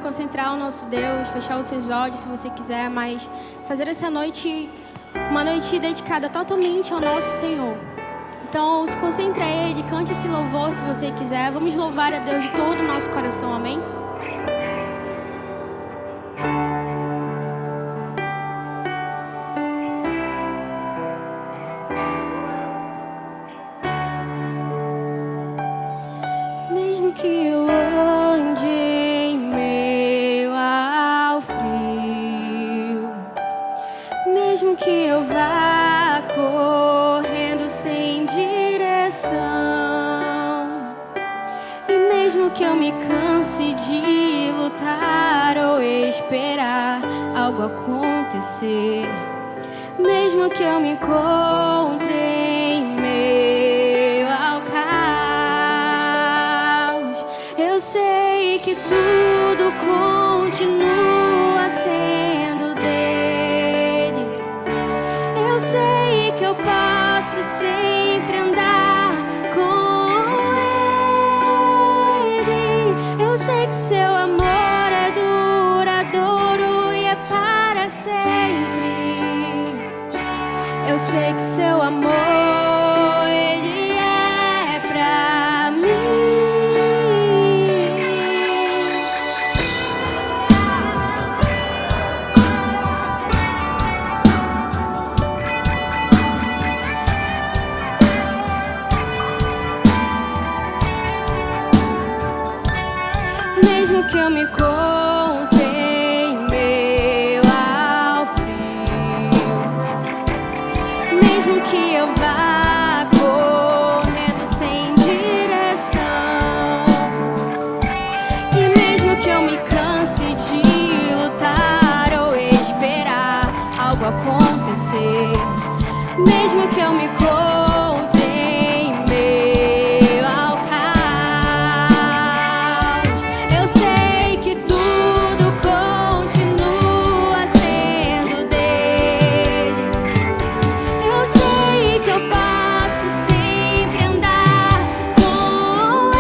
concentrar o nosso Deus, fechar os seus olhos se você quiser, mas fazer essa noite uma noite dedicada totalmente ao nosso Senhor. Então, se concentre a Ele, cante esse louvor se você quiser. Vamos louvar a Deus de todo o nosso coração, amém? Mesmo que eu ande em meio ao frio, mesmo que eu vá correndo sem direção, e mesmo que eu me canse de lutar ou esperar algo acontecer, mesmo que eu me encontre em meio ao caos, eu sei que tudo continua sendo dele. Eu sei que eu posso sempre andar com ele. Eu sei que seu amor é duradouro e é para sempre. Eu sei que seu amor, ele é pra mim. Mesmo que eu me encontre em meio ao frio, mesmo que eu vá correndo sem direção, e mesmo que eu me canse de lutar ou esperar algo acontecer, mesmo que eu me encontre em meio ao caos, eu sei que tudo continua sendo dele. Eu sei que eu posso sempre andar com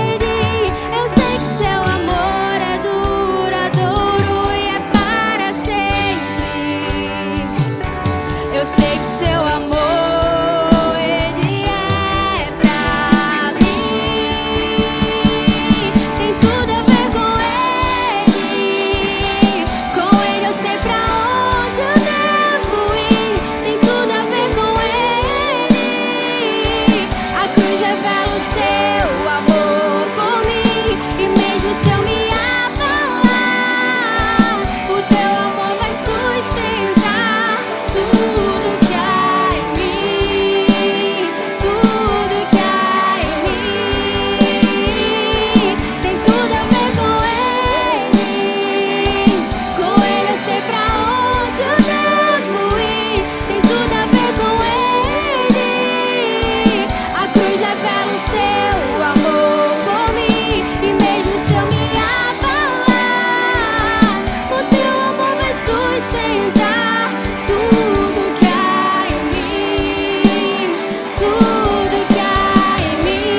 ele. Eu sei que seu amor é duradouro e é para sempre. Eu sei que seu amor, ele é pra mim. Tem tudo a ver com ele. Com ele eu sei pra onde eu devo ir. Tem tudo a ver com ele. A cruz revela o seu amor por mim. E mesmo se eu me abalar, o teu amor vai sustentar tudo que há em mim. Tudo que há em mim. Tem tudo a ver com ele. Com ele eu sei pra onde eu devo ir. Tem tudo a ver com ele. A cruz revela o seu amor por mim. E mesmo se eu me abalar, o teu amor vai sustentar tudo que há em mim. Tudo que há em mim.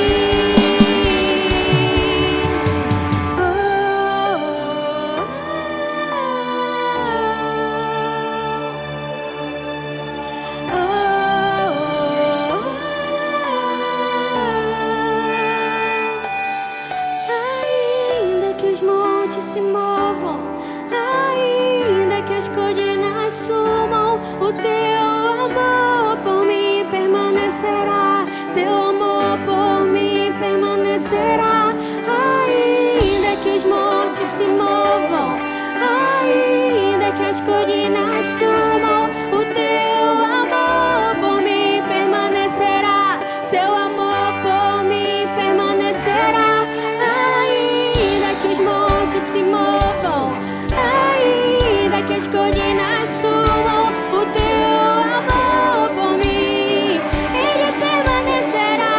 Ainda que os montes se movam, ainda que as colinas sumam, o teu amor por mim permanecerá. Teu amor por mim permanecerá. Ainda que os montes se movam, ainda que as colinas sumam, o teu amor por mim permanecerá. Seu amor por mim permanecerá. Ainda que os montes se movam, ainda que as colinas sumam, o teu amor por mim, ele permanecerá.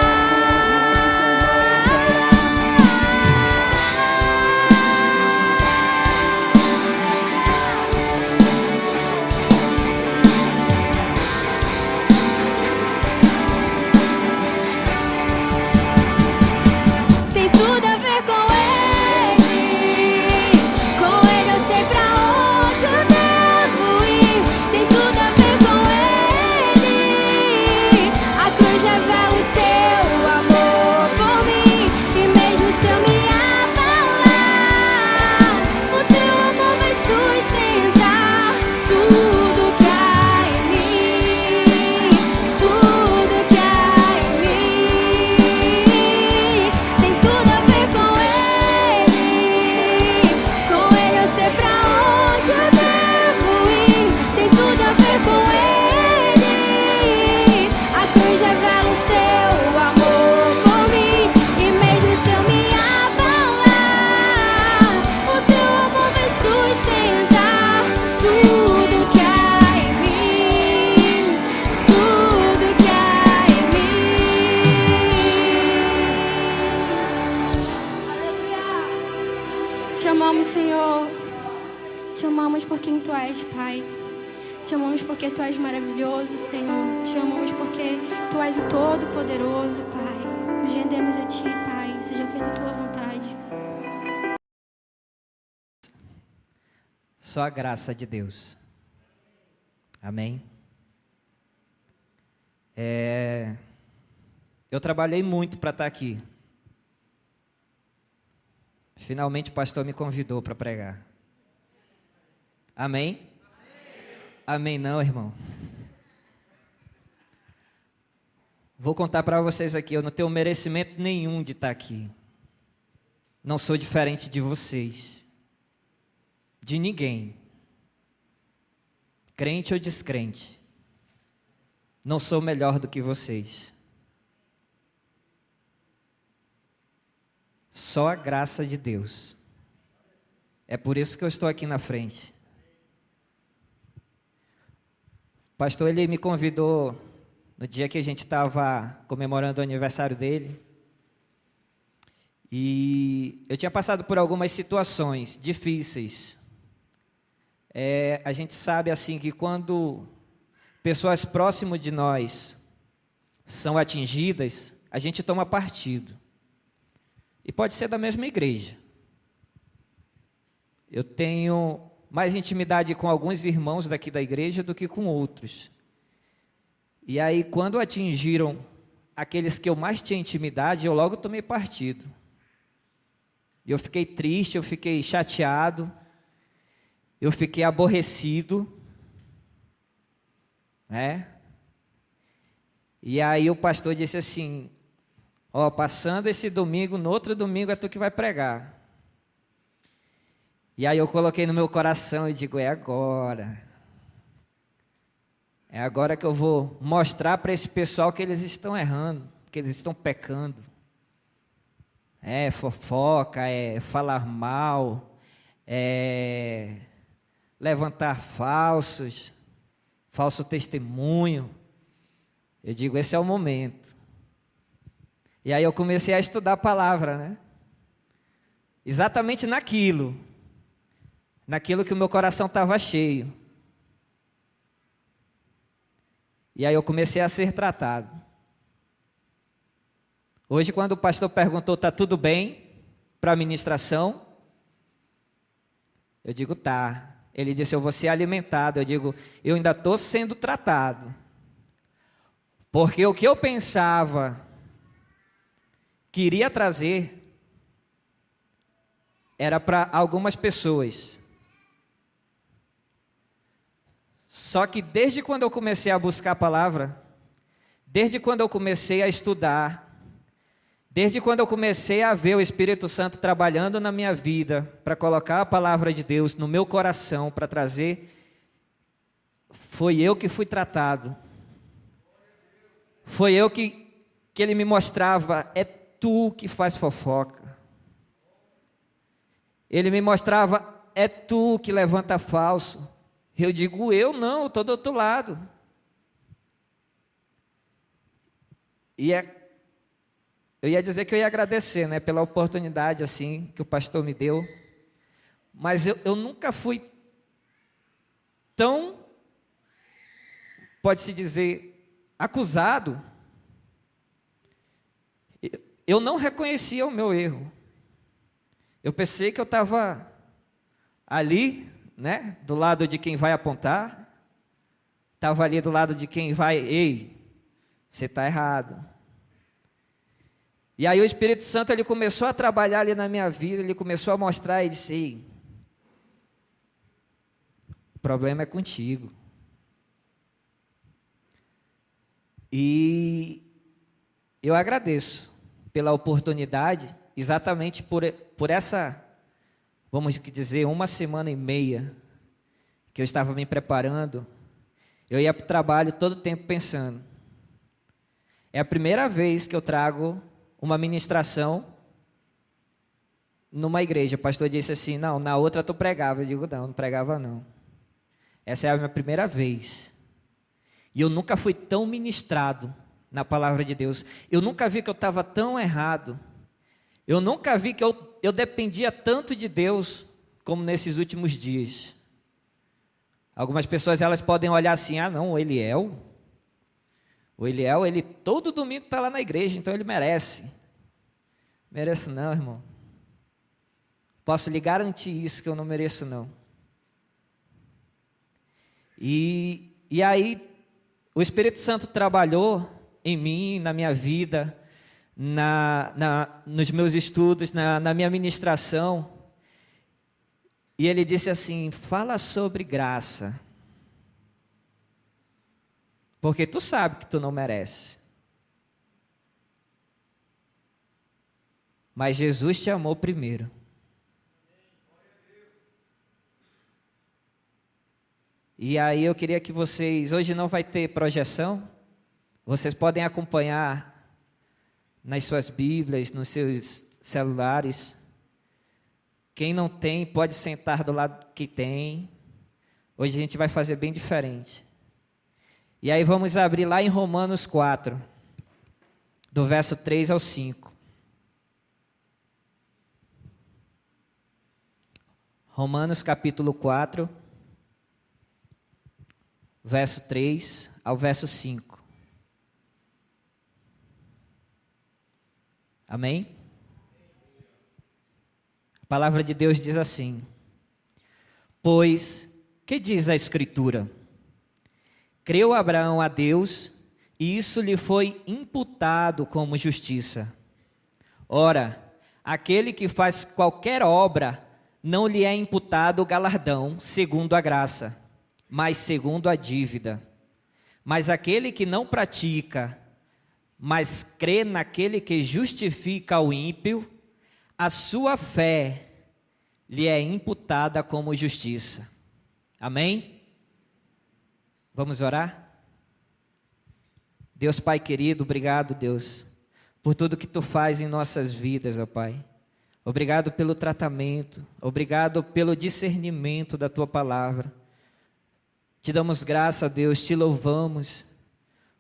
Te amamos, Senhor. Te amamos por quem Tu és, Pai. Te amamos porque Tu és maravilhoso, Senhor. Te amamos porque Tu és o Todo-Poderoso, Pai. Nos rendemos a Ti, Pai. Seja feita a Tua vontade. Só a graça de Deus. Amém? Eu trabalhei muito para estar aqui. Finalmente o pastor me convidou para pregar. Amém? Amém não, irmão? Vou contar para vocês aqui, eu não tenho merecimento nenhum de estar aqui. Não sou diferente de vocês. De ninguém. Crente ou descrente. Não sou melhor do que vocês. Só a graça de Deus. É por isso que eu estou aqui na frente. O pastor, ele me convidou no dia que a gente estava comemorando o aniversário dele. E eu tinha passado por algumas situações difíceis. A gente sabe assim que quando pessoas próximas de nós são atingidas, a gente toma partido. E pode ser da mesma igreja. Eu tenho mais intimidade com alguns irmãos daqui da igreja do que com outros. E aí, quando atingiram aqueles que eu mais tinha intimidade, eu logo tomei partido. Eu fiquei triste, eu fiquei chateado, eu fiquei aborrecido. E aí o pastor disse assim: passando esse domingo, no outro domingo é tu que vai pregar. E aí eu coloquei no meu coração e digo, é agora. É agora que eu vou mostrar para esse pessoal que eles estão errando, que eles estão pecando. Fofoca, falar mal, levantar falso testemunho. Eu digo, esse é o momento. E aí eu comecei a estudar a palavra, né? Exatamente naquilo que o meu coração estava cheio. E aí eu comecei a ser tratado. Hoje, quando o pastor perguntou, está tudo bem para a ministração? Eu digo, tá. Ele disse, eu vou ser alimentado. Eu digo, eu ainda estou sendo tratado. Porque o que eu pensava que iria trazer era para algumas pessoas. Só que desde quando eu comecei a buscar a palavra, desde quando eu comecei a estudar, desde quando eu comecei a ver o Espírito Santo trabalhando na minha vida, para colocar a palavra de Deus no meu coração, para trazer, foi eu que fui tratado. Foi eu que ele me mostrava, é tu que faz fofoca. Ele me mostrava, é tu que levanta falso. Eu digo, eu não, eu estou do outro lado. Eu ia dizer que eu ia agradecer, né, pela oportunidade assim, que o pastor me deu. Mas eu nunca fui tão, pode-se dizer, acusado. Eu não reconhecia o meu erro. Eu pensei que eu estava ali, né, do lado de quem vai apontar. Estava ali do lado de quem vai, ei, você está errado. E aí o Espírito Santo, ele começou a trabalhar ali na minha vida, ele começou a mostrar e disse, ei, o problema é contigo. E eu agradeço pela oportunidade, exatamente por essa, vamos dizer, 1,5 que eu estava me preparando. Eu ia para o trabalho todo o tempo pensando, é a primeira vez que eu trago uma ministração numa igreja. O pastor disse assim, não, na outra tu pregava. Eu digo, não pregava não. Essa é a minha primeira vez. E eu nunca fui tão ministrado na palavra de Deus. Eu nunca vi que eu estava tão errado. Eu nunca vi que eu dependia tanto de Deus como nesses últimos dias. Algumas pessoas elas podem olhar assim, ah não, o Eliel, ele todo domingo está lá na igreja, então ele merece. Merece não, irmão. Posso lhe garantir isso, que eu não mereço não. E aí, o Espírito Santo trabalhou em mim, na minha vida, nos meus estudos, na minha ministração. E ele disse assim, fala sobre graça. Porque tu sabe que tu não merece. Mas Jesus te amou primeiro. E aí eu queria que vocês, hoje não vai ter projeção, vocês podem acompanhar nas suas Bíblias, nos seus celulares. Quem não tem, pode sentar do lado que tem. Hoje a gente vai fazer bem diferente. E aí vamos abrir lá em Romanos 4, do verso 3 ao 5. Romanos capítulo 4, verso 3 ao verso 5. Amém? A palavra de Deus diz assim: pois, que diz a Escritura? Creu Abraão a Deus, e isso lhe foi imputado como justiça. Ora, aquele que faz qualquer obra, não lhe é imputado o galardão segundo a graça, mas segundo a dívida. Mas aquele que não pratica, mas crê naquele que justifica o ímpio, a sua fé lhe é imputada como justiça. Amém? Vamos orar? Deus Pai querido, obrigado, Deus, por tudo que Tu faz em nossas vidas, ó Pai. Obrigado pelo tratamento, obrigado pelo discernimento da Tua palavra. Te damos graça, Deus, te louvamos.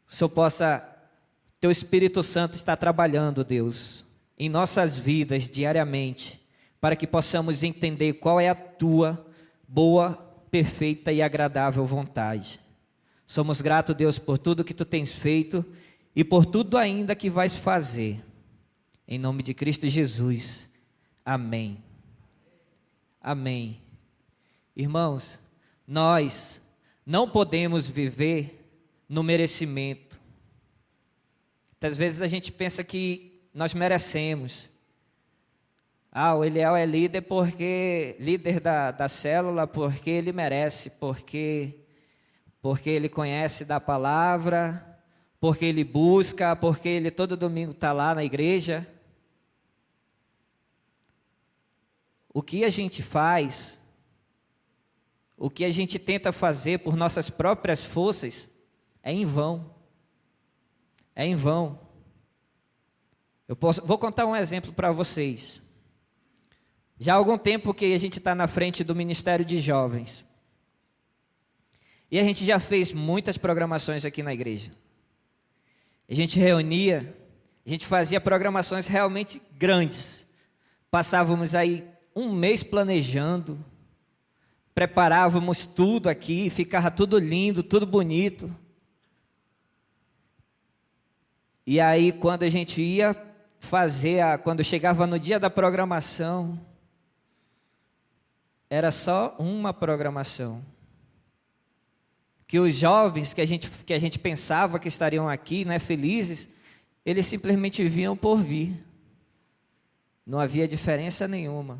O Senhor possa, Teu Espírito Santo está trabalhando, Deus, em nossas vidas diariamente, para que possamos entender qual é a Tua boa, perfeita e agradável vontade. Somos gratos, Deus, por tudo que Tu tens feito e por tudo ainda que vais fazer. Em nome de Cristo Jesus. Amém. Amém. Irmãos, nós não podemos viver no merecimento. Às vezes a gente pensa que nós merecemos. Ah, o Eliel é líder líder da célula, porque ele merece, porque ele conhece da palavra, porque ele busca, porque ele todo domingo está lá na igreja. O que a gente faz, o que a gente tenta fazer por nossas próprias forças, é em vão. É em vão. Vou contar um exemplo para vocês. Já há algum tempo que a gente está na frente do Ministério de Jovens. E a gente já fez muitas programações aqui na igreja. A gente reunia, a gente fazia programações realmente grandes. Passávamos aí um mês planejando, preparávamos tudo aqui, ficava tudo lindo, tudo bonito. E aí quando a gente ia fazer, quando chegava no dia da programação, era só uma programação. Que os jovens que a gente pensava que estariam aqui, né, felizes, eles simplesmente vinham por vir. Não havia diferença nenhuma.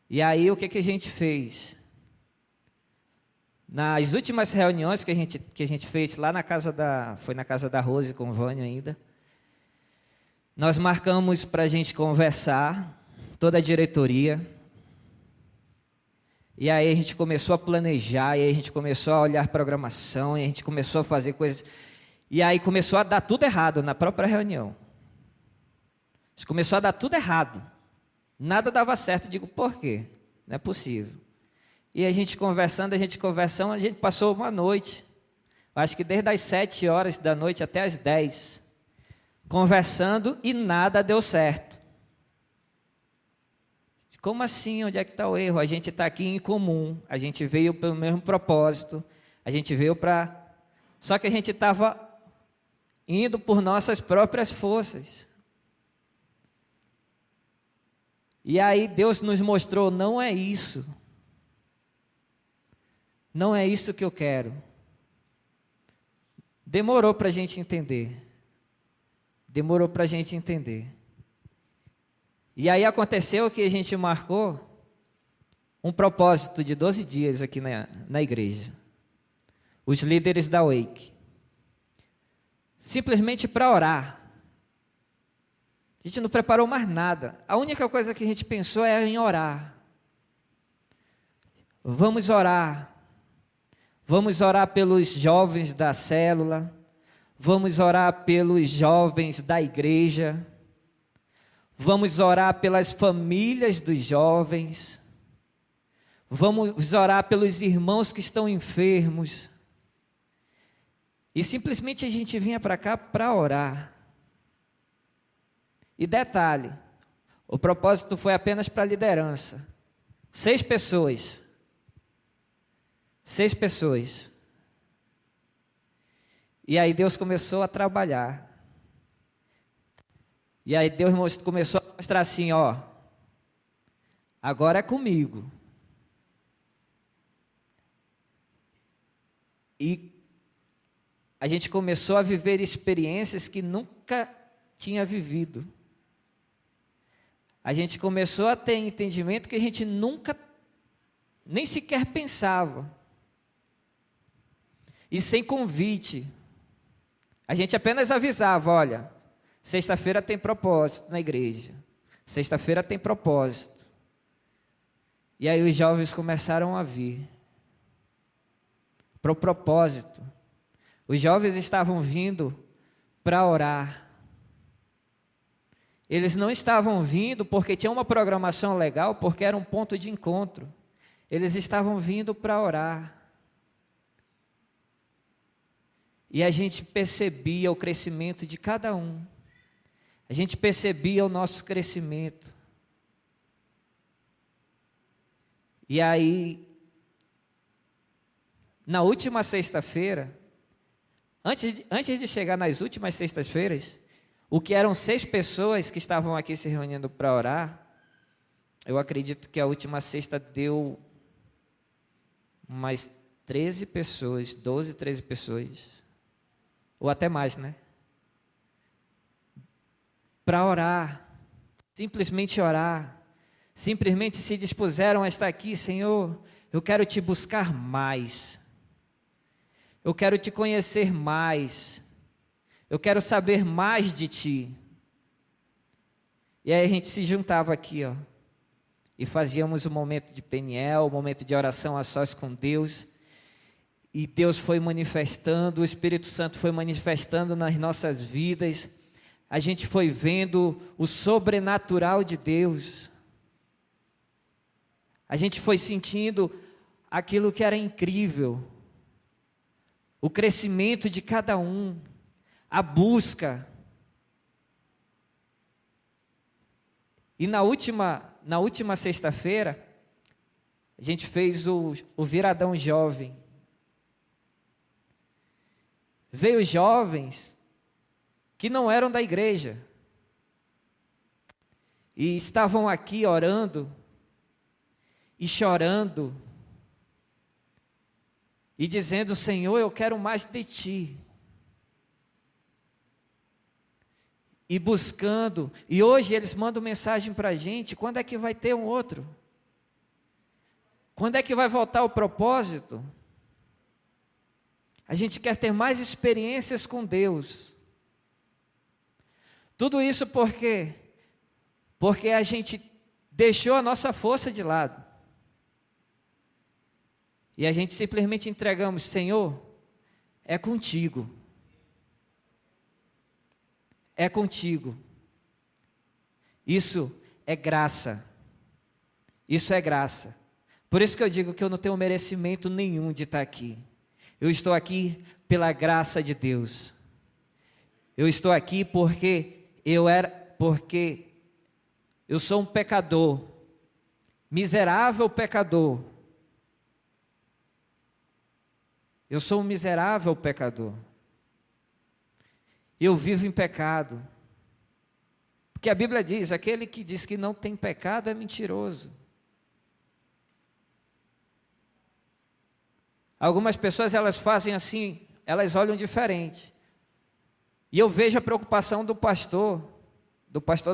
E aí o que a gente fez? Nas últimas reuniões que a gente fez lá foi na casa da Rose com o Vânia ainda, nós marcamos para a gente conversar, toda a diretoria. E aí a gente começou a planejar, e aí a gente começou a olhar programação, e a gente começou a fazer coisas. E aí começou a dar tudo errado na própria reunião. A gente começou a dar tudo errado. Nada dava certo. Eu digo, por quê? Não é possível. E a gente conversando, a gente passou uma noite. Acho que desde as 7 horas da noite até as 10. conversando e nada deu certo. Como assim? Onde é que está o erro? A gente está aqui em comum, a gente veio pelo mesmo propósito, a gente veio para... Só que a gente estava indo por nossas próprias forças. E aí Deus nos mostrou, não é isso. Não é isso que eu quero. Demorou para a gente entender. Demorou para a gente entender. E aí aconteceu que a gente marcou um propósito de 12 dias aqui na igreja. Os líderes da Wake. Simplesmente para orar. A gente não preparou mais nada. A única coisa que a gente pensou é em orar. Vamos orar. Vamos orar pelos jovens da célula. Vamos orar pelos jovens da igreja. Vamos orar pelas famílias dos jovens. Vamos orar pelos irmãos que estão enfermos. E simplesmente a gente vinha para cá para orar. E detalhe, o propósito foi apenas para a liderança. 6 pessoas. 6 pessoas. E aí Deus começou a trabalhar. E aí Deus começou a mostrar assim, ó, agora é comigo. E a gente começou a viver experiências que nunca tinha vivido. A gente começou a ter entendimento que a gente nunca, nem sequer pensava. E sem convite. A gente apenas avisava, olha, sexta-feira tem propósito na igreja. Sexta-feira tem propósito. E aí os jovens começaram a vir. Para o propósito. Os jovens estavam vindo para orar. Eles não estavam vindo porque tinha uma programação legal, porque era um ponto de encontro. Eles estavam vindo para orar. E a gente percebia o crescimento de cada um. A gente percebia o nosso crescimento. E aí, na última sexta-feira, antes de chegar nas últimas sextas-feiras, o que eram 6 pessoas que estavam aqui se reunindo para orar, eu acredito que a última sexta deu umas 13 pessoas, 12, 13 pessoas, ou até mais, né? Para orar, simplesmente orar, simplesmente se dispuseram a estar aqui, Senhor, eu quero te buscar mais, eu quero te conhecer mais, eu quero saber mais de ti. E aí a gente se juntava aqui, ó, e fazíamos um momento de Peniel, um momento de oração a sós com Deus, e Deus foi manifestando, o Espírito Santo foi manifestando nas nossas vidas, a gente foi vendo o sobrenatural de Deus, a gente foi sentindo aquilo que era incrível, o crescimento de cada um, a busca. E na última sexta-feira, a gente fez o Viradão Jovem. Veio jovens que não eram da igreja. E estavam aqui orando e chorando. E dizendo, Senhor, eu quero mais de ti. E buscando, e hoje eles mandam mensagem para a gente, quando é que vai ter um outro? Quando é que vai voltar o propósito? A gente quer ter mais experiências com Deus. Tudo isso por quê? Porque a gente deixou a nossa força de lado. E a gente simplesmente entregamos, Senhor, é contigo. É contigo. Isso é graça. Isso é graça. Por isso que eu digo que eu não tenho merecimento nenhum de estar aqui. Eu estou aqui pela graça de Deus. Eu estou aqui porque eu sou um pecador, miserável pecador. Eu sou um miserável pecador. Eu vivo em pecado. Porque a Bíblia diz, aquele que diz que não tem pecado é mentiroso. Algumas pessoas, elas fazem assim, elas olham diferente. E eu vejo a preocupação do pastor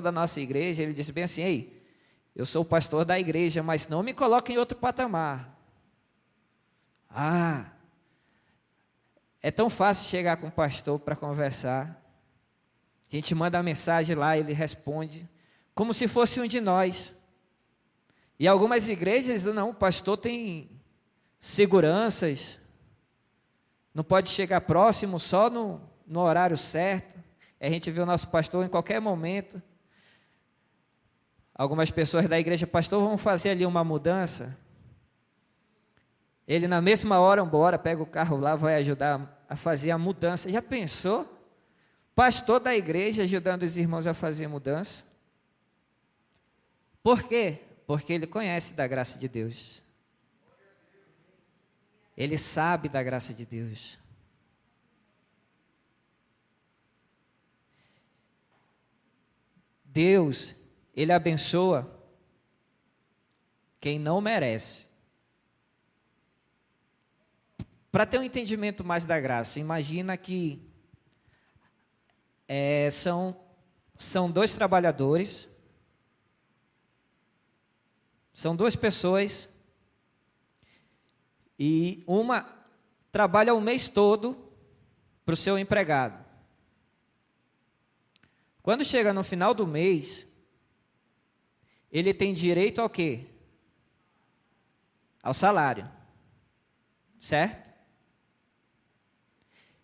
da nossa igreja. Ele disse bem assim: ei, eu sou o pastor da igreja, mas não me coloque em outro patamar. Ah, é tão fácil chegar com o pastor para conversar. A gente manda a mensagem lá, ele responde, como se fosse um de nós. E algumas igrejas, não, o pastor tem seguranças, não pode chegar próximo, só no horário certo. A gente vê o nosso pastor em qualquer momento. Algumas pessoas da igreja: pastor, vamos fazer ali uma mudança. Ele na mesma hora, embora, pega o carro lá, vai ajudar a fazer a mudança. Já pensou? Pastor da igreja ajudando os irmãos a fazer mudança. Por quê? Porque ele conhece da graça de Deus. Ele sabe da graça de Deus. Deus, Ele abençoa quem não merece. Para ter um entendimento mais da graça, imagina que são dois trabalhadores, são duas pessoas, e uma trabalha o mês todo para o seu empregado. Quando chega no final do mês, ele tem direito ao quê? Ao salário. Certo?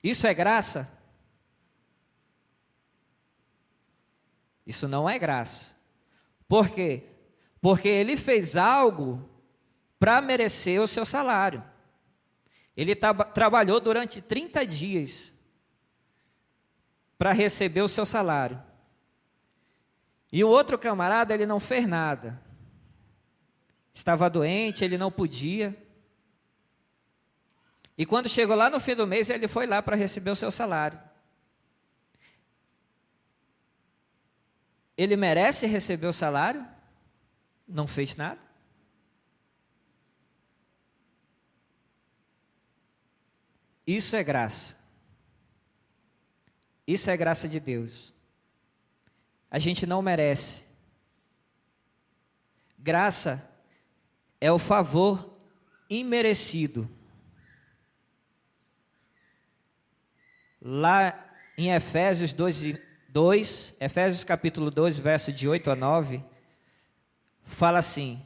Isso é graça? Isso não é graça. Por quê? Porque ele fez algo para merecer o seu salário. Ele trabalhou durante 30 dias para receber o seu salário. E o outro camarada, ele não fez nada. Estava doente, ele não podia. E quando chegou lá no fim do mês, ele foi lá para receber o seu salário. Ele merece receber o salário? Não fez nada? Isso é graça. Isso é graça de Deus. A gente não merece. Graça é o favor imerecido. Lá em Efésios 2, Efésios capítulo 2, verso de 8 a 9, fala assim: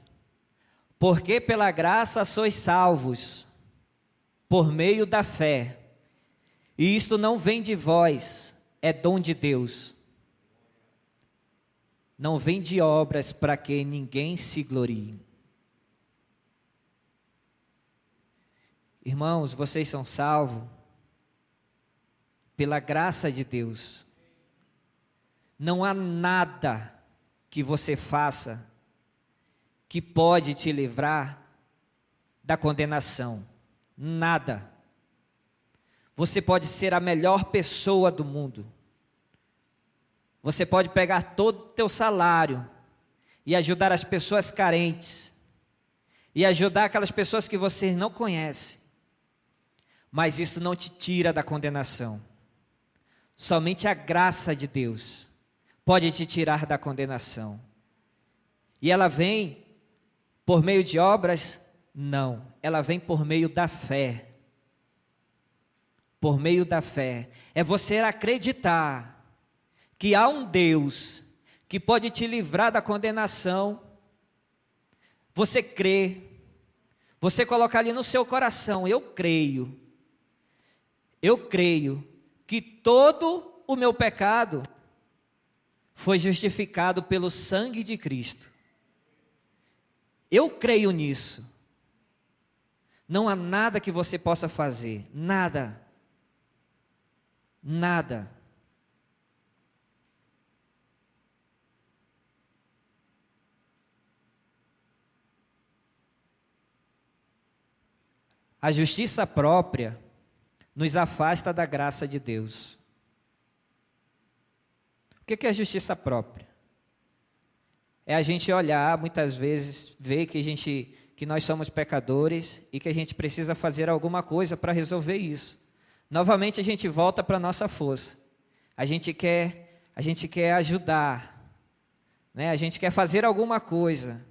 porque pela graça sois salvos, por meio da fé, e isto não vem de vós, é dom de Deus. Não vem de obras para que ninguém se glorie. Irmãos, vocês são salvos pela graça de Deus. Não há nada que você faça que pode te livrar da condenação. Nada. Você pode ser a melhor pessoa do mundo. Você pode pegar todo o teu salário e ajudar as pessoas carentes. E ajudar aquelas pessoas que você não conhece. Mas isso não te tira da condenação. Somente a graça de Deus pode te tirar da condenação. E ela vem por meio de obras? Não. Ela vem por meio da fé. Por meio da fé. É você acreditar que há um Deus que pode te livrar da condenação. Você crê. Você coloca ali no seu coração: eu creio que todo o meu pecado foi justificado pelo sangue de Cristo. Eu creio nisso. Não há nada que você possa fazer, nada. Nada. a justiça própria nos afasta da graça de Deus. O que é a justiça própria? É a gente olhar, muitas vezes, ver que nós somos pecadores e que a gente precisa fazer alguma coisa para resolver isso. Novamente a gente volta para a nossa força. A gente quer ajudar, né? A gente quer fazer alguma coisa.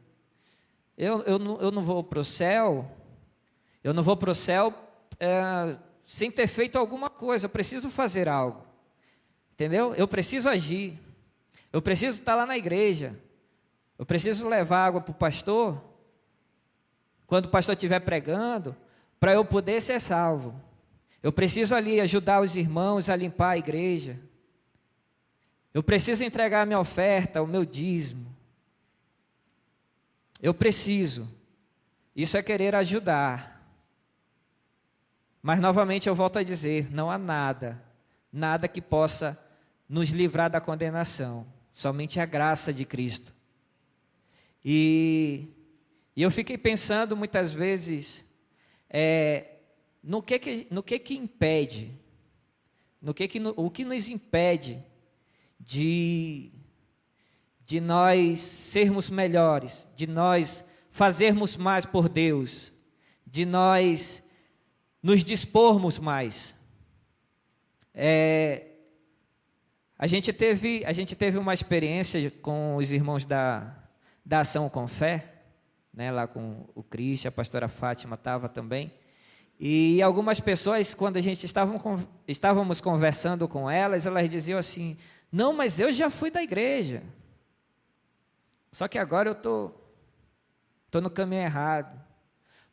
Eu não vou para o céu, sem ter feito alguma coisa. Eu preciso fazer algo, entendeu? Eu preciso agir. Eu preciso estar lá na igreja. Eu preciso levar água para o pastor, quando o pastor estiver pregando, para eu poder ser salvo. Eu preciso ali ajudar os irmãos a limpar a igreja. Eu preciso entregar a minha oferta, o meu dízimo. Eu preciso. Isso é querer ajudar. Mas novamente eu volto a dizer, não há nada que possa nos livrar da condenação. Somente a graça de Cristo. E eu fiquei pensando muitas vezes no que impede, o que nos impede de nós sermos melhores, de nós fazermos mais por Deus, de nós nos dispormos mais. A gente teve uma experiência com os irmãos da Ação com Fé, né, lá com o Cristian, a pastora Fátima estava também, e algumas pessoas, quando a gente estávamos conversando com elas diziam assim, não, mas eu já fui da igreja, só que agora eu estou no caminho errado,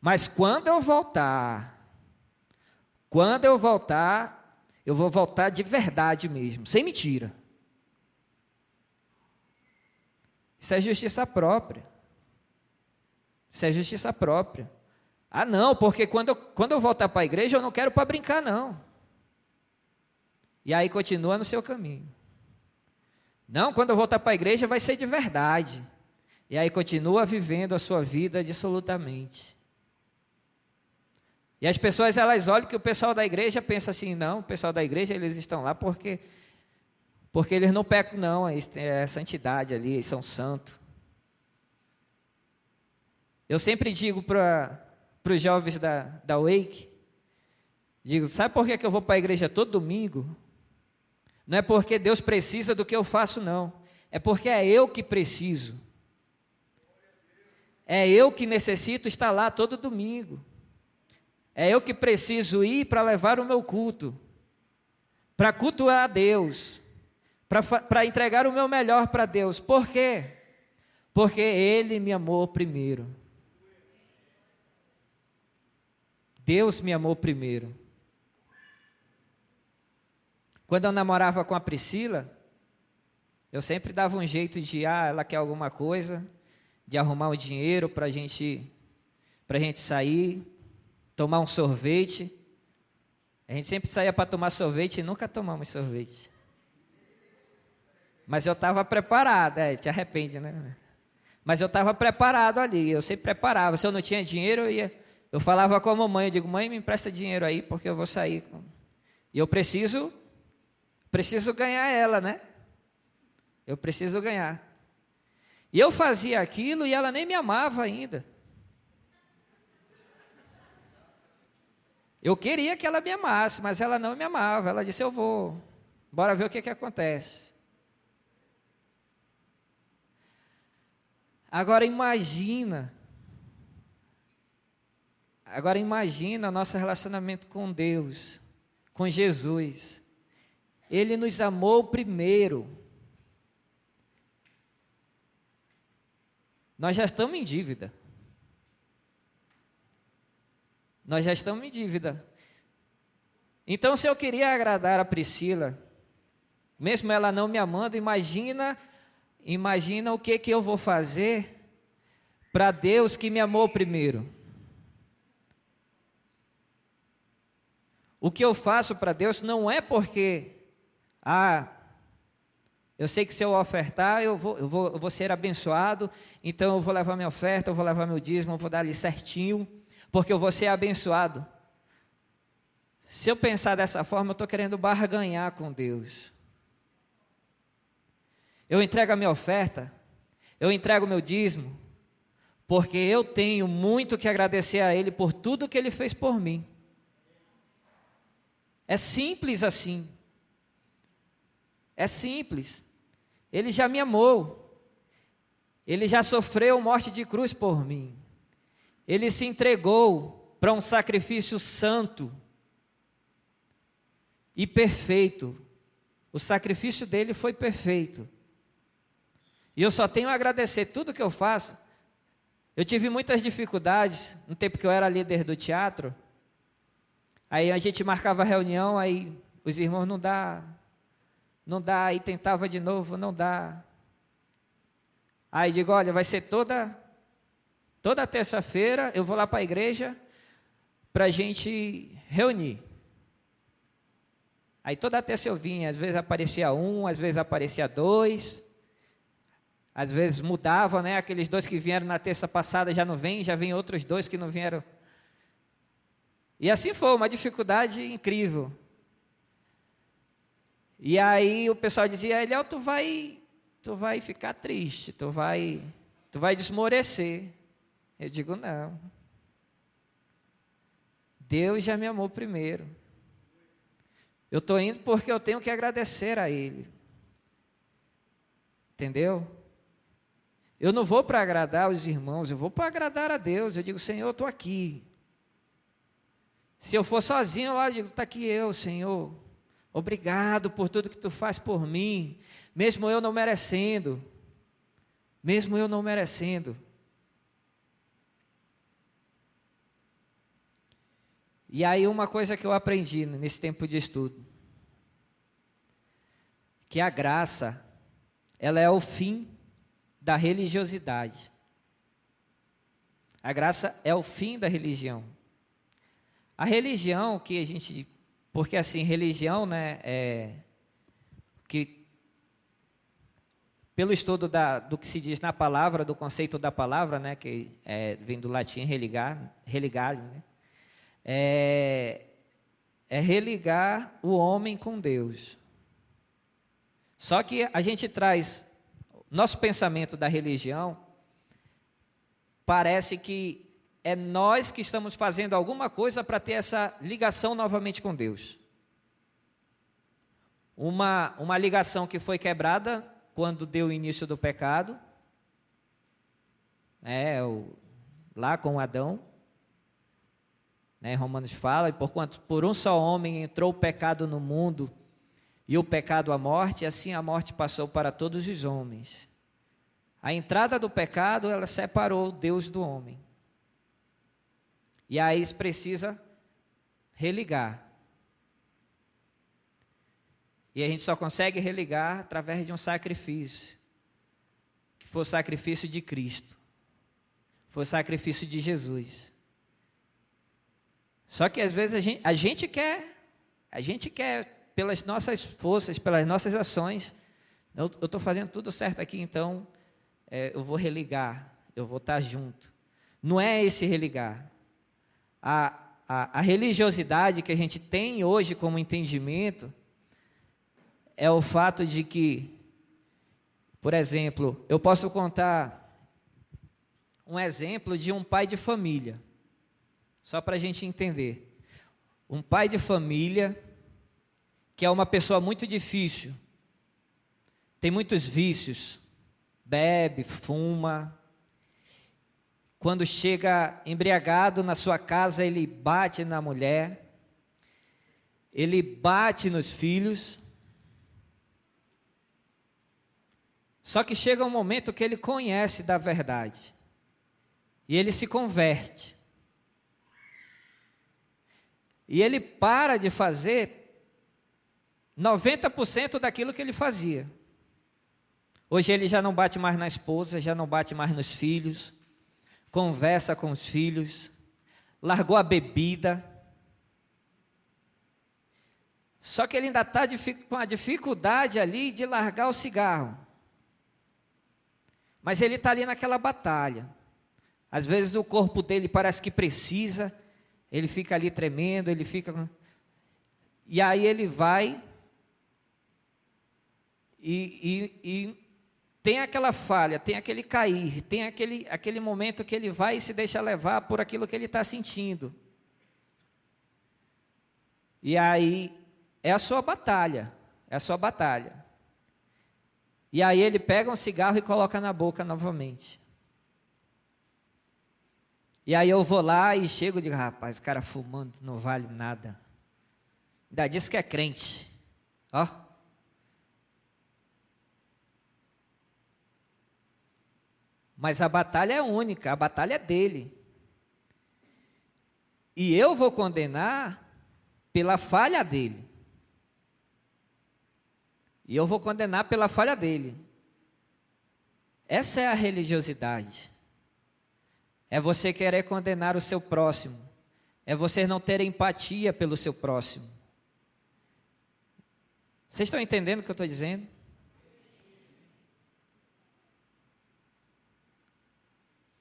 mas quando eu voltar, eu vou voltar de verdade mesmo, sem mentira. Isso é justiça própria. Isso é justiça própria. Ah, não, porque quando eu voltar para a igreja, eu não quero para brincar, não. E aí continua no seu caminho. Não, quando eu voltar para a igreja, vai ser de verdade. E aí continua vivendo a sua vida dissolutamente. E as pessoas, elas olham que o pessoal da igreja pensa assim, não, o pessoal da igreja, eles estão lá porque eles não pecam, não, é santidade ali, eles são santos. Eu sempre digo para os jovens da Wake, digo, sabe por que eu vou para a igreja todo domingo? Não é porque Deus precisa do que eu faço, não. É porque é eu que preciso. É eu que necessito estar lá todo domingo. É eu que preciso ir para levar o meu culto, para cultuar a Deus, para entregar o meu melhor para Deus. Por quê? Porque Ele me amou primeiro. Deus me amou primeiro. Quando eu namorava com a Priscila, eu sempre dava um jeito de, ela quer alguma coisa, de arrumar um dinheiro para a gente sair, tomar um sorvete. A gente sempre saía para tomar sorvete e nunca tomamos sorvete. Mas eu estava preparado, te arrepende, né? Mas eu estava preparado ali, eu sempre preparava. Se eu não tinha dinheiro, eu falava com a mamãe, eu digo, mãe, me empresta dinheiro aí, porque eu vou sair. E eu preciso ganhar ela, né? Eu preciso ganhar. E eu fazia aquilo e ela nem me amava ainda. Eu queria que ela me amasse, mas ela não me amava. Ela disse, eu vou, bora ver o que acontece. Agora imagina o nosso relacionamento com Deus, com Jesus. Ele nos amou primeiro. Nós já estamos em dívida. Nós já estamos em dívida. Então, se eu queria agradar a Priscila, mesmo ela não me amando, imagina o que eu vou fazer para Deus que me amou primeiro. O que eu faço para Deus não é porque, eu sei que se eu ofertar, eu vou ser abençoado, então eu vou levar minha oferta, eu vou levar meu dízimo, eu vou dar ali certinho. porque eu vou ser abençoado. Se eu pensar dessa forma, eu estou querendo barganhar com Deus. Eu entrego a minha oferta, eu entrego o meu dízimo, porque eu tenho muito que agradecer a Ele por tudo que Ele fez por mim. É simples assim. É simples. Ele já me amou. Ele já sofreu morte de cruz por mim. Ele se entregou para um sacrifício santo e perfeito. O sacrifício dele foi perfeito. E eu só tenho a agradecer tudo que eu faço. Eu tive muitas dificuldades no tempo que eu era líder do teatro. Aí a gente marcava reunião, aí os irmãos não dá, aí tentava de novo, não dá. Aí digo, olha, vai ser toda terça-feira, eu vou lá para a igreja para a gente reunir. Aí toda terça eu vinha, às vezes aparecia um, às vezes aparecia dois, às vezes mudava, né? Aqueles dois que vieram na terça passada já não vêm, já vêm outros dois que não vieram. E assim foi, uma dificuldade incrível. E aí o pessoal dizia, Eliel, tu vai ficar triste, tu vai desmorecer. Eu digo, não. Deus já me amou primeiro. Eu estou indo porque eu tenho que agradecer a Ele. Entendeu? Eu não vou para agradar os irmãos, eu vou para agradar a Deus. Eu digo, Senhor, eu estou aqui. Se eu for sozinho lá, eu digo, está aqui eu, Senhor. Obrigado por tudo que Tu faz por mim, mesmo eu não merecendo. Mesmo eu não merecendo. E aí uma coisa que eu aprendi nesse tempo de estudo, que a graça, ela é o fim da religiosidade. A graça é o fim da religião. A religião que a gente, porque assim, religião, né, que pelo estudo do que se diz na palavra, do conceito da palavra, né, que vem do latim religar, né, é religar o homem com Deus. Só que a gente traz, nosso pensamento da religião, parece que é nós que estamos fazendo alguma coisa para ter essa ligação novamente com Deus. Uma ligação que foi quebrada quando deu o início do pecado, lá com Adão, né, Romanos fala, e porquanto por um só homem entrou o pecado no mundo, e o pecado a morte, assim a morte passou para todos os homens. A entrada do pecado, ela separou Deus do homem. E aí precisa religar. E a gente só consegue religar através de um sacrifício, que foi o sacrifício de Cristo, foi o sacrifício de Jesus. Só que às vezes a gente quer pelas nossas forças, pelas nossas ações, eu estou fazendo tudo certo aqui, então eu vou religar, eu vou estar junto. Não é esse religar. A religiosidade que a gente tem hoje como entendimento é o fato de que, por exemplo, eu posso contar um exemplo de um pai de família, só para a gente entender. Um pai de família que é uma pessoa muito difícil, tem muitos vícios, bebe, fuma. Quando chega embriagado na sua casa, ele bate na mulher, ele bate nos filhos. Só que chega um momento que ele conhece da verdade e ele se converte. E ele para de fazer 90% daquilo que ele fazia. Hoje ele já não bate mais na esposa, já não bate mais nos filhos, conversa com os filhos, largou a bebida. Só que ele ainda está com a dificuldade ali de largar o cigarro. Mas ele está ali naquela batalha. Às vezes o corpo dele parece que precisa, ele fica ali tremendo, ele fica... E aí ele vai e tem aquela falha, tem aquele cair, tem aquele momento que ele vai e se deixa levar por aquilo que ele está sentindo. E aí é a sua batalha, é a sua batalha. E aí ele pega um cigarro e coloca na boca novamente. E aí eu vou lá e chego e digo, rapaz, esse cara fumando não vale nada. Ainda diz que é crente. Ó. Mas a batalha é única, a batalha é dele. E eu vou condenar pela falha dele. E eu vou condenar pela falha dele. Essa é a religiosidade. É você querer condenar o seu próximo. É você não ter empatia pelo seu próximo. Vocês estão entendendo o que eu estou dizendo?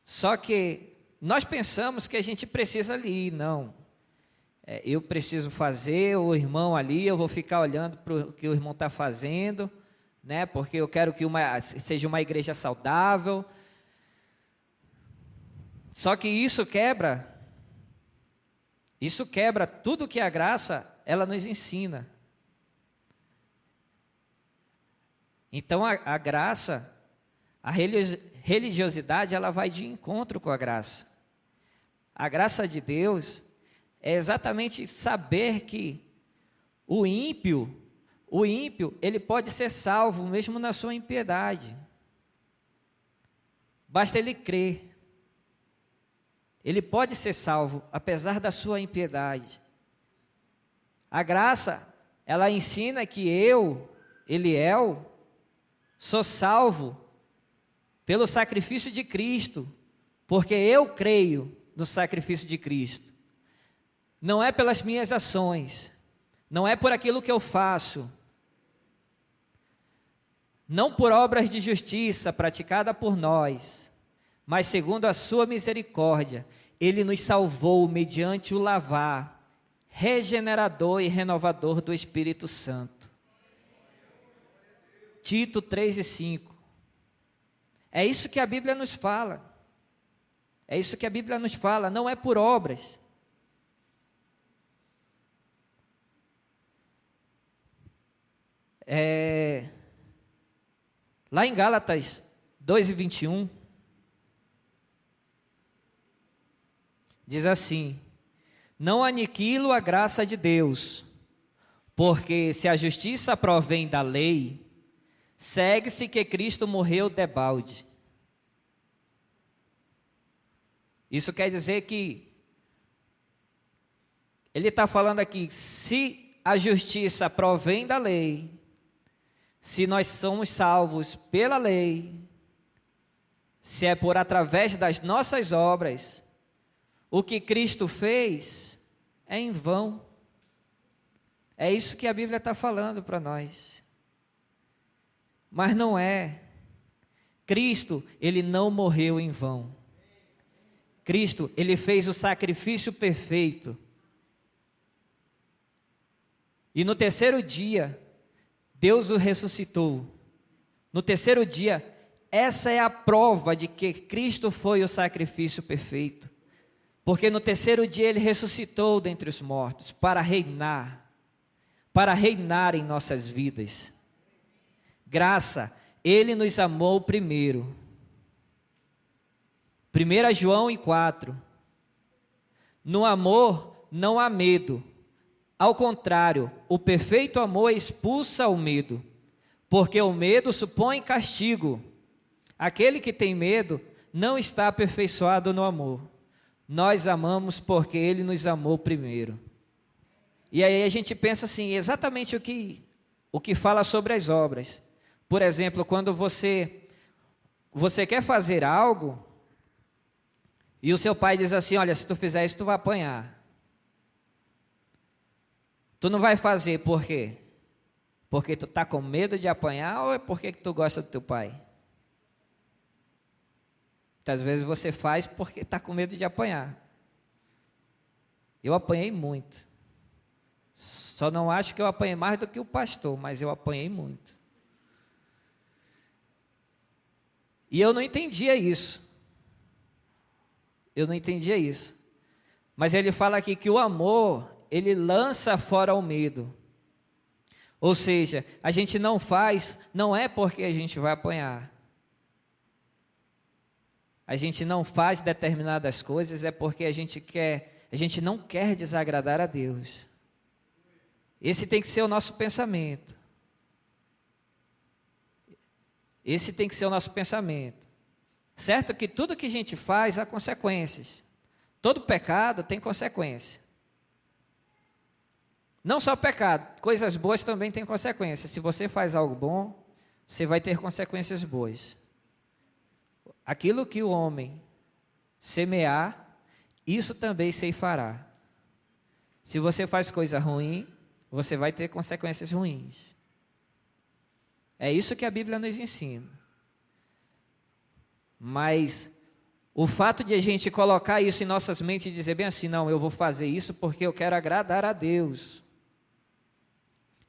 Só que nós pensamos que a gente precisa ali, não. Eu preciso fazer, o irmão ali, eu vou ficar olhando para o que o irmão está fazendo, né? Porque eu quero que seja uma igreja saudável. Só que isso quebra tudo que a graça, ela nos ensina. Então a graça, a religiosidade, ela vai de encontro com a graça. A graça de Deus é exatamente saber que o ímpio, ele pode ser salvo mesmo na sua impiedade. Basta ele crer. Ele pode ser salvo apesar da sua impiedade. A graça, ela ensina que Eliel, sou salvo pelo sacrifício de Cristo, porque eu creio no sacrifício de Cristo. Não é pelas minhas ações, não é por aquilo que eu faço, não por obras de justiça praticada por nós, mas segundo a sua misericórdia, Ele nos salvou mediante o lavar regenerador e renovador do Espírito Santo. Tito 3:5. É isso que a Bíblia nos fala. É isso que a Bíblia nos fala, não é por obras. Lá em Gálatas 2:21, diz assim: não aniquilo a graça de Deus, porque se a justiça provém da lei, segue-se que Cristo morreu debalde. Isso quer dizer que ele está falando aqui, se a justiça provém da lei, se nós somos salvos pela lei, se é por através das nossas obras, o que Cristo fez é em vão. É isso que a Bíblia está falando para nós. Mas não é. Cristo, Ele não morreu em vão. Cristo, Ele fez o sacrifício perfeito. E no terceiro dia, Deus o ressuscitou. No terceiro dia, essa é a prova de que Cristo foi o sacrifício perfeito. Porque no terceiro dia Ele ressuscitou dentre os mortos para reinar em nossas vidas. Graça, Ele nos amou primeiro. 1 João 4. No amor não há medo. Ao contrário, o perfeito amor expulsa o medo, porque o medo supõe castigo. Aquele que tem medo não está aperfeiçoado no amor. Nós amamos porque Ele nos amou primeiro. E aí a gente pensa assim, exatamente o que fala sobre as obras. Por exemplo, quando você quer fazer algo, e o seu pai diz assim, olha, se tu fizer isso, tu vai apanhar. Tu não vai fazer, por quê? Porque tu está com medo de apanhar ou é porque tu gosta do teu pai? Muitas vezes você faz porque está com medo de apanhar. Eu apanhei muito. Só não acho que eu apanhei mais do que o pastor, mas eu apanhei muito. E eu não entendia isso. Eu não entendia isso. Mas ele fala aqui que o amor, ele lança fora o medo. Ou seja, a gente não faz, não é porque a gente vai apanhar. A gente não faz determinadas coisas, é porque a gente não quer desagradar a Deus. Esse tem que ser o nosso pensamento. Esse tem que ser o nosso pensamento. Certo que tudo que a gente faz há consequências. Todo pecado tem consequência. Não só pecado, coisas boas também têm consequências. Se você faz algo bom, você vai ter consequências boas. Aquilo que o homem semear, isso também ceifará. Se você faz coisa ruim, você vai ter consequências ruins. É isso que a Bíblia nos ensina. Mas o fato de a gente colocar isso em nossas mentes e dizer bem assim, não, eu vou fazer isso porque eu quero agradar a Deus.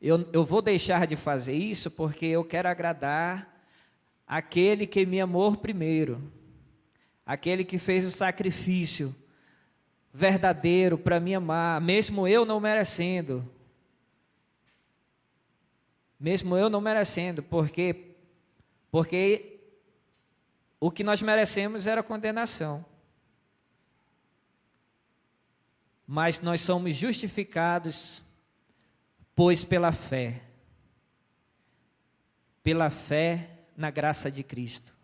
Eu vou deixar de fazer isso porque eu quero agradar aquele que me amou primeiro. Aquele que fez o sacrifício verdadeiro para me amar, mesmo eu não merecendo. Mesmo eu não merecendo, porque o que nós merecemos era condenação. Mas nós somos justificados, pois pela fé na graça de Cristo.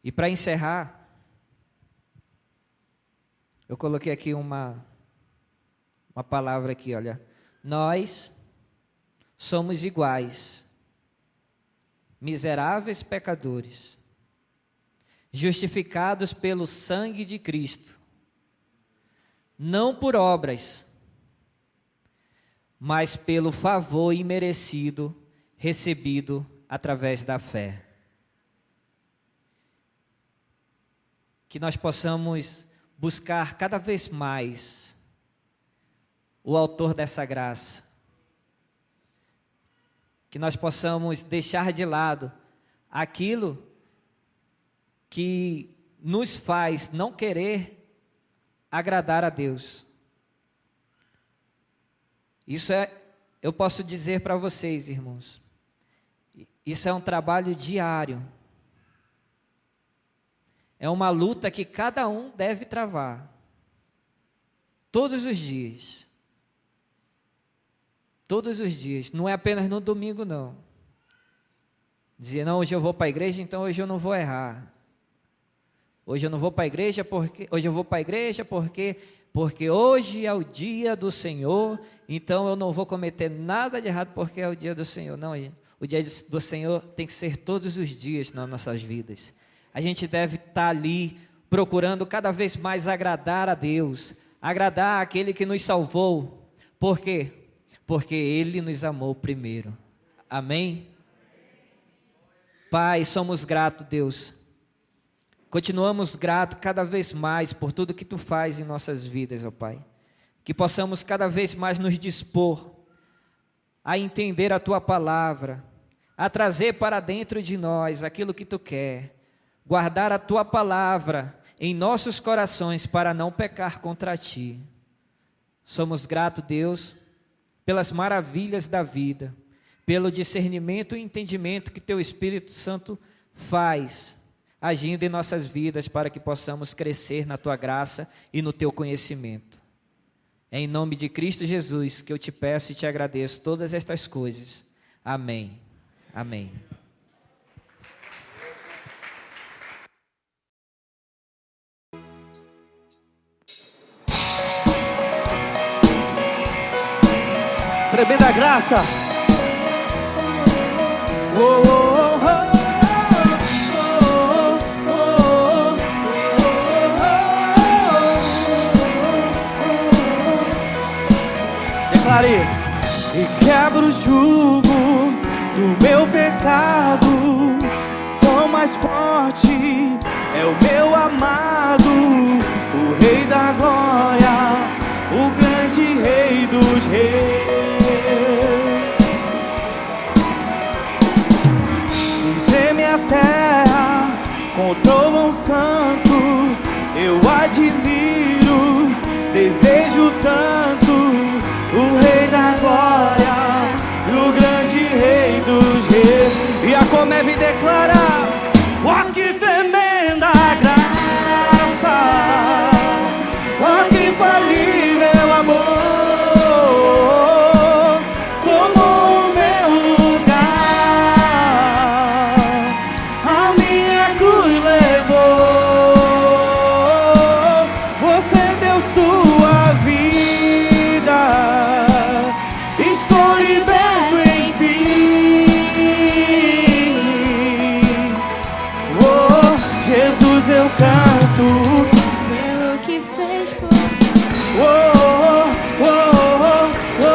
E para encerrar, eu coloquei aqui uma palavra aqui, olha. Nós somos iguais, miseráveis pecadores, justificados pelo sangue de Cristo, não por obras, mas pelo favor imerecido recebido através da fé. Que nós possamos buscar cada vez mais o autor dessa graça. Que nós possamos deixar de lado aquilo que nos faz não querer agradar a Deus. Eu posso dizer para vocês, irmãos, isso é um trabalho diário. É uma luta que cada um deve travar. Todos os dias. Todos os dias. Não é apenas no domingo, não. Dizer, não, hoje eu vou para a igreja, então hoje eu não vou errar. Hoje eu não vou para a igreja porque hoje é o dia do Senhor, então eu não vou cometer nada de errado porque é o dia do Senhor. Não, o dia do Senhor tem que ser todos os dias nas nossas vidas. A gente deve estar ali procurando cada vez mais agradar a Deus, agradar aquele que nos salvou. Por quê? Porque Ele nos amou primeiro. Amém? Pai, somos gratos, Deus. Continuamos gratos cada vez mais por tudo que Tu faz em nossas vidas, ó Pai. Que possamos cada vez mais nos dispor a entender a Tua palavra, a trazer para dentro de nós aquilo que Tu quer, guardar a Tua palavra em nossos corações para não pecar contra Ti. Somos gratos, Deus, pelas maravilhas da vida, pelo discernimento e entendimento que Teu Espírito Santo faz, agindo em nossas vidas para que possamos crescer na Tua graça e no Teu conhecimento. É em nome de Cristo Jesus que eu te peço e te agradeço todas estas coisas. Amém. Amém. Tremenda graça. Oh, oh, oh, oh. Declare. E quebra o jugo do meu pecado, toma mais forte, é o meu amado, o Rei da glória, o grande Rei dos reis. Treme a terra com o trovão santo, eu admiro, desejo tanto o Rei da glória, o grande Rei dos reis. E a Comeve declara: ó que tremenda graça, ó que infalível amor, tomou o meu lugar, a minha cruz levou, você deu sua vida, estou liberto enfim. Oh, Jesus, eu canto Pelo que fez por mim. oh, oh, oh, oh, oh.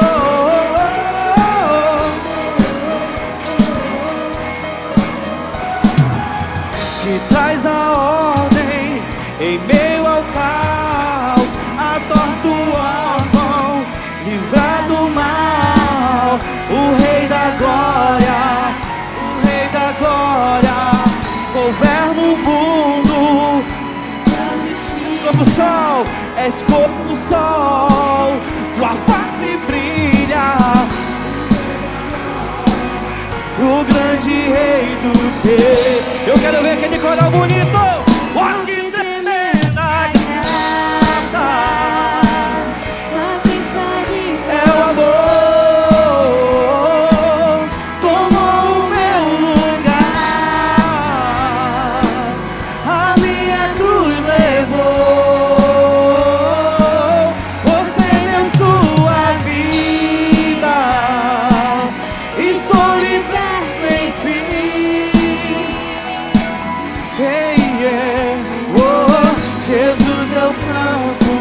Que traz a ordem em meio ao caos, atorta o órfão, livra do mal, o Rei da glória, o Rei da glória, governa o mundo. Como o sol, és como o sol, tua face brilha, o grande Rei dos reis. Eu quero ver aquele coral bonito. Ó que tremenda graça, é o amor, tomou o meu lugar, a minha cruz levou, você deu sua vida, estou liberto enfim. Hey, yeah. Oh, Jesus, eu canto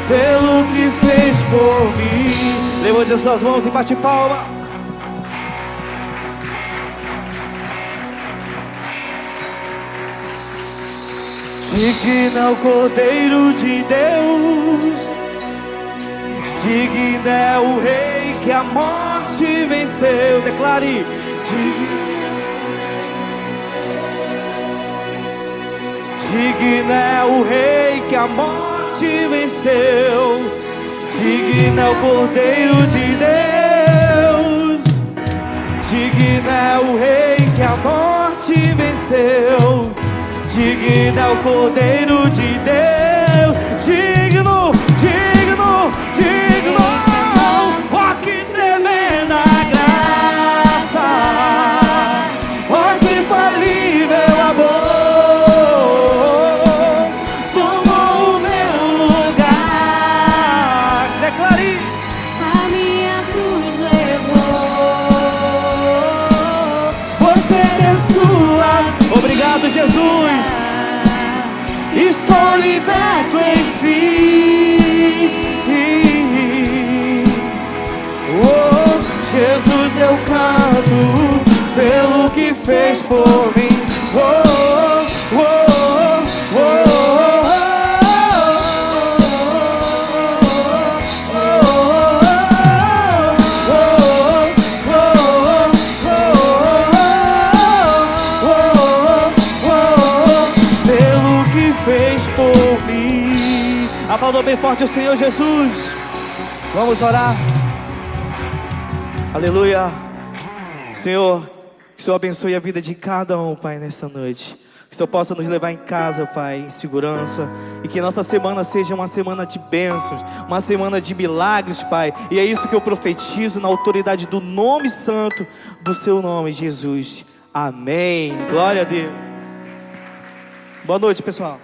pelo que fez por mim. Levante as suas mãos e bate palma. Digno é o Cordeiro de Deus, digno é o Rei que a morte venceu. Declare: digno é o Rei que a morte venceu, digno é o Cordeiro de Deus, digno é o Rei que a morte venceu, digno é o Cordeiro de Deus, digno, digno, digno. Ó que tremenda graça, ó que infalível amor, tomou o meu lugar. Declare: A minha cruz levou, você deu sua. Obrigado, Jesus. Estou liberto enfim. Oh, Jesus, eu canto pelo que fez por mim. Oh, oh, oh, oh, pelo que fez por mim. Aplauda bem forte o Senhor Jesus. Vamos orar. Aleluia. Senhor, que o Senhor abençoe a vida de cada um, Pai, nesta noite. Que o Senhor possa nos levar em casa, Pai, em segurança. E que nossa semana seja uma semana de bênçãos, uma semana de milagres, Pai. E é isso que eu profetizo na autoridade do nome santo do Seu nome, Jesus. Amém. Glória a Deus. Boa noite, pessoal.